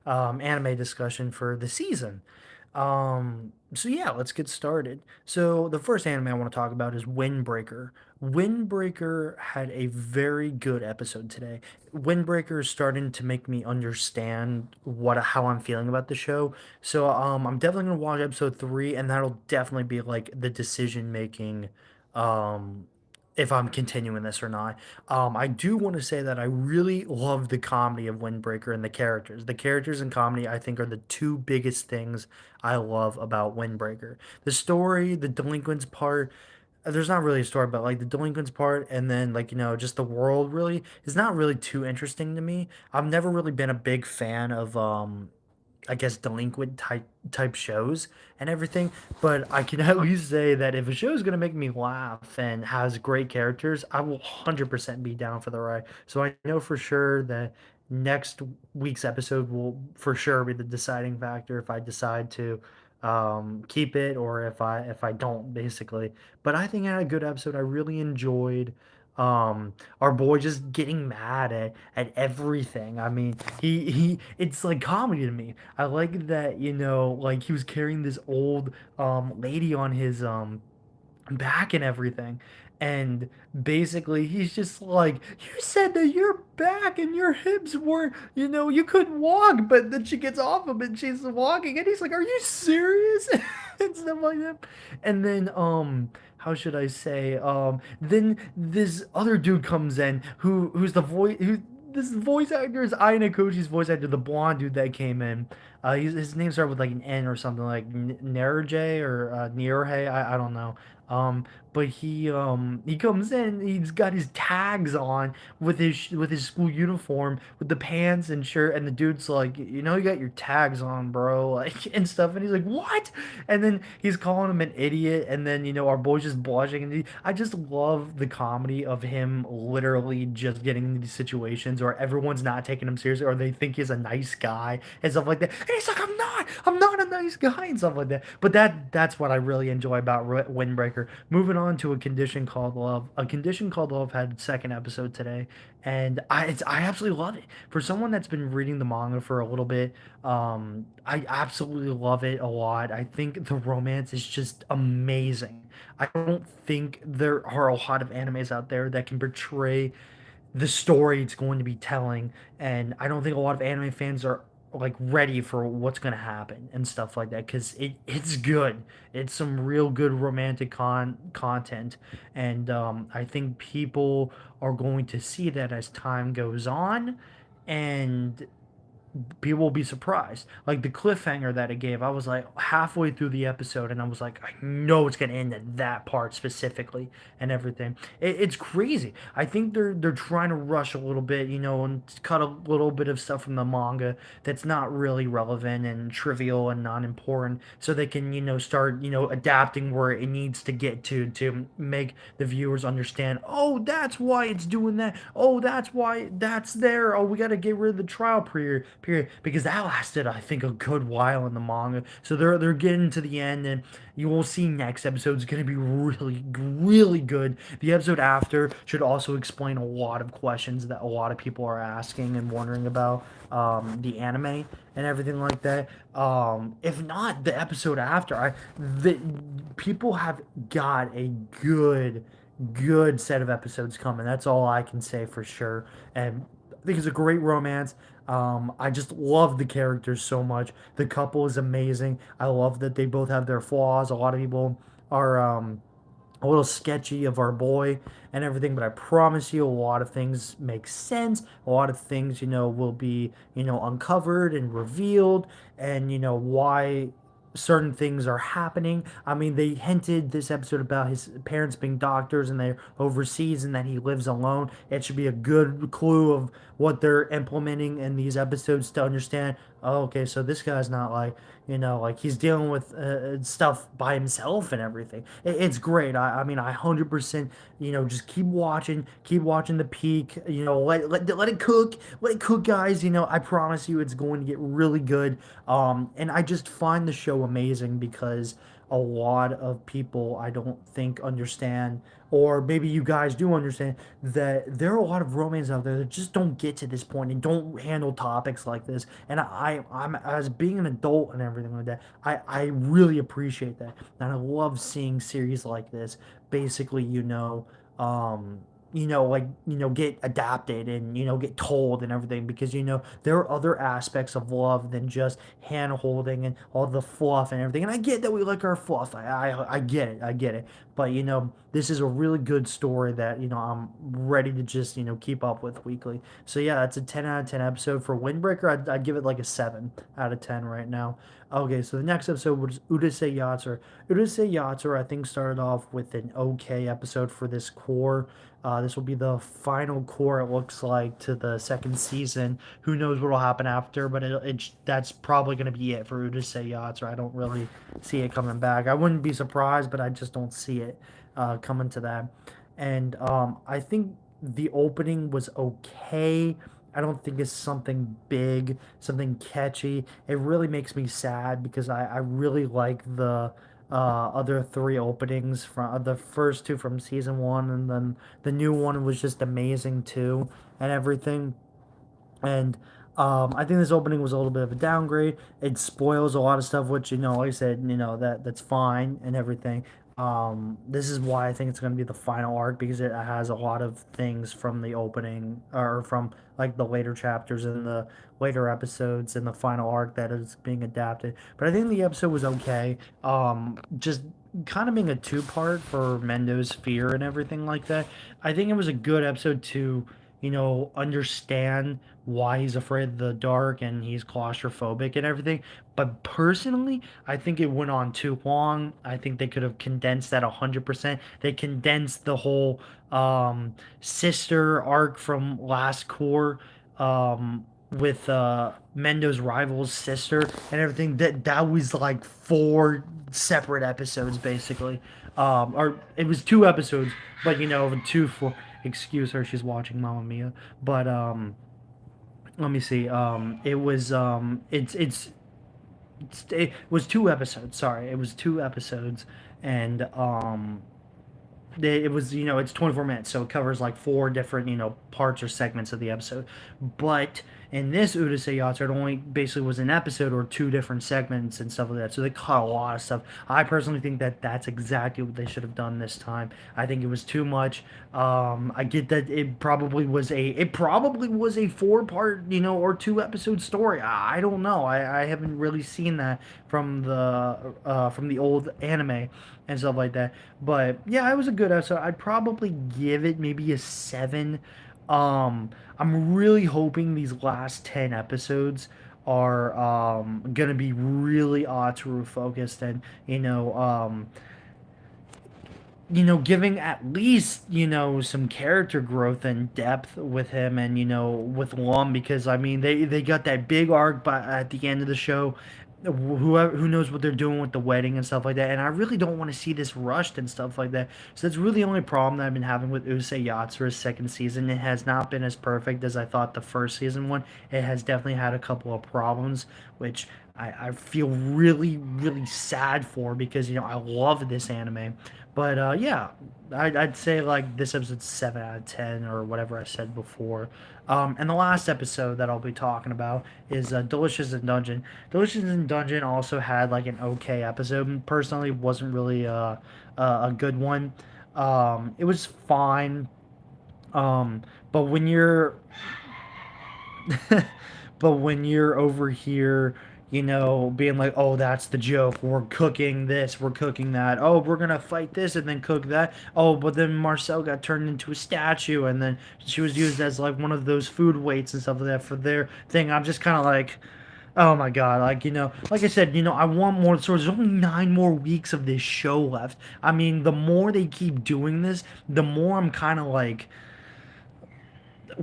anime discussion for the season. So yeah, let's get started. So the first anime I want to talk about is Windbreaker. Windbreaker had a very good episode today. Windbreaker is starting to make me understand what how I'm feeling about the show. So I'm definitely gonna watch episode three, and that'll definitely be like the decision making um if I'm continuing this or not. I do want to say that I really love the comedy of Windbreaker and the characters. The characters and comedy, I think, are the two biggest things I love about Windbreaker. The story, the delinquents part, there's not really a story, but like the delinquents part, and then like just the world really is not really too interesting to me. I've never really been a big fan of I guess delinquent type shows and everything, but I can at least say that if a show is gonna make me laugh and has great characters, I will 100% be down for the ride. So I know for sure that next week's episode will for sure be the deciding factor if I decide to keep it or if I don't basically. But I think I had a good episode. I really enjoyed our boy just getting mad at everything. I mean, he it's like comedy to me. I like that, like he was carrying this old lady on his back and everything. And basically, he's just like, you said that your back and your hips were, you couldn't walk, but then she gets off him and she's walking, and he's like, are you serious? And stuff like that. And then, how should I say? Then this other dude comes in who's the voice, this voice actor is Aina Kochi's voice actor, the blonde dude that came in. His name started with like an N or something like Nerje or Nierhe. I don't know. Um, but he comes in. He's got his tags on with his school uniform, with the pants and shirt. And the dude's like, you got your tags on, bro, like and stuff. And he's like, what? And then he's calling him an idiot. And then our boy's just blushing. And I just love the comedy of him literally just getting into these situations where everyone's not taking him seriously, or they think he's a nice guy and stuff like that. And he's like, I'm not a nice guy and stuff like that. But that's what I really enjoy about Windbreaker. Moving on to A Condition Called Love. A Condition Called Love had its second episode today, and I absolutely love it. For someone that's been reading the manga for a little bit, I absolutely love it a lot. I think the romance is just amazing. I don't think there are a lot of animes out there that can portray the story it's going to be telling, and I don't think a lot of anime fans are like ready for what's going to happen and stuff like that, because it's good. It's some real good romantic content, and I think people are going to see that as time goes on, and people will be surprised. Like the cliffhanger that it gave, I was like halfway through the episode, and I was like, I know it's gonna end at that part specifically and everything. It's crazy. I think they're trying to rush a little bit, and cut a little bit of stuff from the manga that's not really relevant and trivial and non important, so they can start adapting where it needs to get to make the viewers understand. Oh, that's why it's doing that. Oh, that's why that's there. Oh, we got to get rid of the trial period, because that lasted, I think, a good while in the manga. So they're getting to the end, and you will see next episode is going to be really really good. The episode after should also explain a lot of questions that a lot of people are asking and wondering about the anime and everything like that. If not, the episode after, the people have got a good set of episodes coming. That's all I can say for sure. And I think it's a great romance. I just love the characters so much. The couple is amazing. I love that they both have their flaws. A lot of people are a little sketchy of our boy and everything, but I promise you a lot of things make sense. A lot of things, will be, uncovered and revealed, and why certain things are happening. I mean, they hinted this episode about his parents being doctors and they're overseas and that he lives alone. It should be a good clue of what they're implementing in these episodes to understand. Oh, okay, so this guy's not like, like he's dealing with stuff by himself and everything. It's great. I mean, I 100%, just keep watching the peak. Let it cook, guys. I promise you, it's going to get really good. And I just find the show amazing because a lot of people I don't think understand, or maybe you guys do understand, that there are a lot of romance out there that just don't get to this point and don't handle topics like this. And I'm as being an adult and everything like that, I really appreciate that, and I love seeing series like this. Basically, um, like, get adapted and, get told and everything, because, there are other aspects of love than just hand holding and all the fluff and everything. And I get that we like our fluff. I get it. I get it. But, this is a really good story that, I'm ready to just, keep up with weekly. So, yeah, it's a 10 out of 10 episode. For Windbreaker, I'd give it like a 7 out of 10 right now. Okay, so the next episode was Urusei Yatsura. Urusei Yatsura, I think, started off with an okay episode for this core. This will be the final core, it looks like, to the second season. Who knows what will happen after, but that's probably going to be it for Urusei Yatsura. I don't really see it coming back. I wouldn't be surprised, but I just don't see it coming to that. And I think the opening was okay. I don't think it's something big, something catchy. It really makes me sad because I really like the other three openings from the first two from season one, and then the new one was just amazing too, and everything. And I think this opening was a little bit of a downgrade. It spoils a lot of stuff, which, like I said, that's fine and everything. This is why I think it's going to be the final arc, because it has a lot of things from the opening, or from like the later chapters and the later episodes and the final arc that is being adapted. But I think the episode was okay. Just kind of being a two-part for Mendo's fear and everything like that. I think it was a good episode to, understand why he's afraid of the dark and he's claustrophobic and everything. But personally, I think it went on too long. I think they could have condensed that 100%. They condensed the whole sister arc from last core, with Mendo's rival's sister and everything. That was like four separate episodes basically. Or it was two episodes, but, two for, excuse her, she's watching Mamma Mia. But let me see. It was it was two episodes. Sorry, it was two episodes, and it was, it's 24 minutes, so it covers like four different, parts or segments of the episode. But in this Urusei Yatsura, it only basically was an episode or two different segments and stuff like that, so they cut a lot of stuff. I personally think that that's exactly what they should have done this time. I think it was too much. I get that it probably was a four-part, or two-episode story. I don't know. I haven't really seen that from the old anime and stuff like that. But yeah, it was a good episode. I'd probably give it maybe a 7. I'm really hoping these last 10 episodes are gonna be really Ataru focused, and, giving at least, some character growth and depth with him, and, with Lum, because I mean they got that big arc by at the end of the show. Who knows what they're doing with the wedding and stuff like that, and I really don't want to see this rushed and stuff like that. So that's really the only problem that I've been having with Urusei Yatsura's second season. It has not been as perfect as I thought the first season one. It has definitely had a couple of problems, which I feel really, really sad for, because, I love this anime. But yeah, I'd say like this episode's 7 out of 10, or whatever I said before. And the last episode that I'll be talking about is Delicious in Dungeon. Delicious in Dungeon also had like an okay episode. Personally, wasn't really a good one. It was fine. But when you're but when you're over here, being like, oh, that's the joke. We're cooking this, we're cooking that. Oh, we're gonna fight this and then cook that. Oh, but then Marcel got turned into a statue, and then she was used as like one of those food weights and stuff like that for their thing. I'm just kind of like, oh my god, like, like I said, I want more stories. There's only 9 more weeks of this show left. I mean, the more they keep doing this, the more I'm kind of like,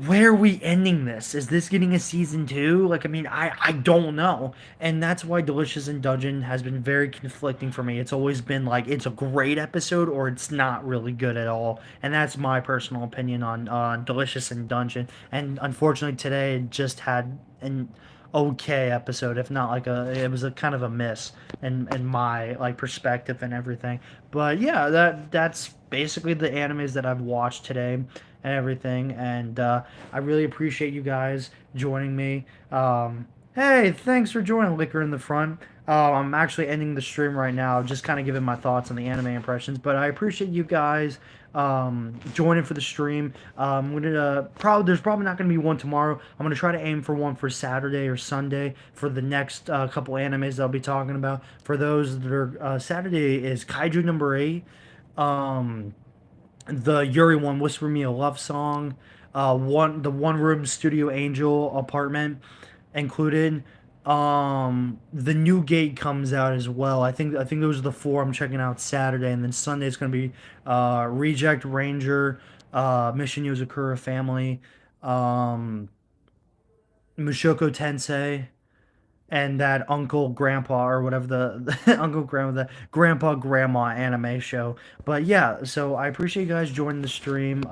where are we ending this? Is this getting a season two? Like, I mean, I don't know. And that's why Delicious in Dungeon has been very conflicting for me. It's always been like, it's a great episode, or it's not really good at all. And that's my personal opinion on Delicious in Dungeon. And unfortunately, today it just had okay episode, if not like it was a kind of a miss in my like perspective and everything. But yeah, that's basically the animes that I've watched today and everything. And I really appreciate you guys joining me. Hey, thanks for joining Liquor in the Front. I'm actually ending the stream right now, just kind of giving my thoughts on the anime impressions. But I appreciate you guys joining for the stream. I'm gonna probably there's probably not gonna be one tomorrow. I'm gonna try to aim for one for Saturday or Sunday for the next couple animes that I'll be talking about. For those that are Saturday is Kaiju number 8. Um, the Yuri one, Whisper Me a Love Song, the one room Studio Angel apartment included. The new gate comes out as well. I think those are the four I'm checking out Saturday, and then Sunday is gonna be Reject Ranger, Mission Yozakura Family, um, Mushoku Tensei, and that uncle grandpa or whatever the uncle grandma the grandpa grandma anime show. But yeah, so I appreciate you guys joining the stream.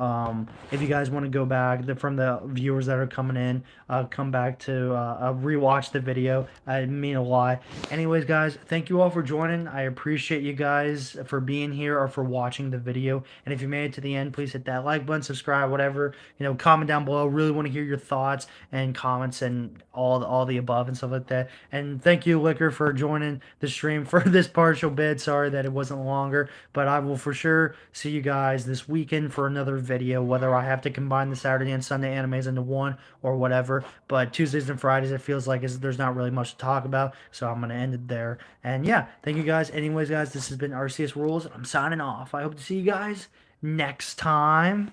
If you guys want to go back from the viewers that are coming in, come back to rewatch the video. I mean a lot. Anyways, guys, thank you all for joining. I appreciate you guys for being here or for watching the video. And if you made it to the end, please hit that like button, subscribe, whatever. Comment down below. Really want to hear your thoughts and comments and all the above and stuff like that. And thank you, Liquor, for joining the stream for this partial bit. Sorry that it wasn't longer, but I will for sure see you guys this weekend for another video, whether I have to combine the Saturday and Sunday animes into one or whatever. But Tuesdays and Fridays, it feels like there's not really much to talk about, so I'm going to end it there. And yeah, thank you guys. Anyways, guys, this has been Arceus Rules, and I'm signing off. I hope to see you guys next time.